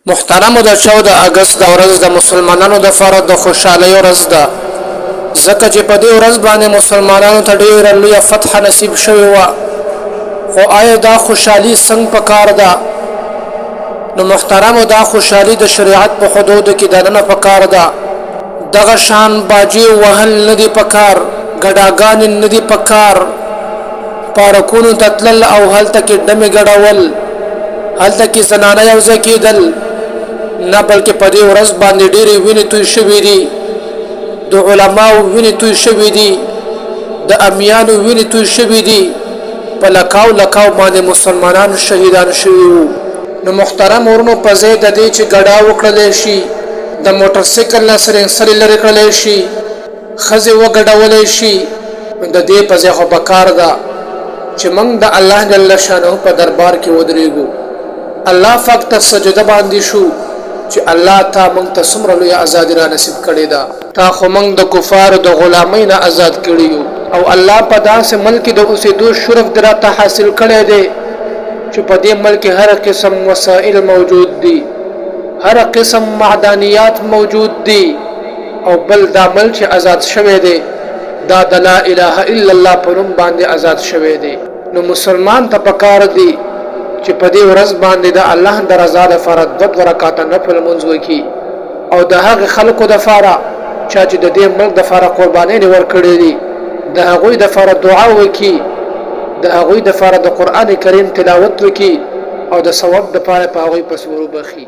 محترم د 14 اگست د ورځ د مسلمانانو د فرض د خوشحالي ورځ ده ځکه چې په دې ورځ باندې مسلمانانو ته ډېره لویه فتح نصیب شوې وه خو آیا دا خوشحالي څنګه پکار ده نو محترمو دا خوشحالي د شریعت په حدودو کې دننه پکار ده دغه شان باجی وهل نه دي پکار ګډاګانې نه دي پکار پارکونو ته تلل او هلته کې ډمې ګډول هلته کې زنانه یو ځای کېدل نه بلکې په دې ورځ باندې ډېرې وینې توی شوې دي د علماو وینې توی شوې دي د امیانو وینې توی شوې دي په لکاو لکاو باندې مسلمانان شهیدان شوي وو نو محترم ورونو په ځای د دې چې ګډا وکړلی شي د موټر سایکل نه سرې لرې کړلی شي ښځې وګډولی شي نو د دې په ځای خو پکار ده چې موږ د الله جل شانه په دربار کې ودرېږو الله پاک ته سجده باندې شو چې الله تا موږ ته څومره لویه ازادي را نصیب کړې ده تا خو موږ د کفارو د غلامۍ نه آزاد کړي یو او الله په داسې ملک د اوسېدو شرف دراته حاصل کړی دی چې په دې ملک هر قسم وسایل موجود دي هر قسم معدنیات موجود دي او بل دا ملک چې آزاد شوی دی دا د لا اله الا الله په نوم باندې آزاد شوی دی نو مسلمان ته پکار دی چې په دې ورځ باندې د الله د رضا لپاره 2 رکعات نفل لمونځ وکړي او د هغه خلکو لپاره چې د دې ملک لپاره قرباني ورکړي دي د هغوی لپاره دعا وکړي د هغوی لپاره د قران کریم تلاوت وکړي او د ثواب لپاره په هغوی پسورو بخي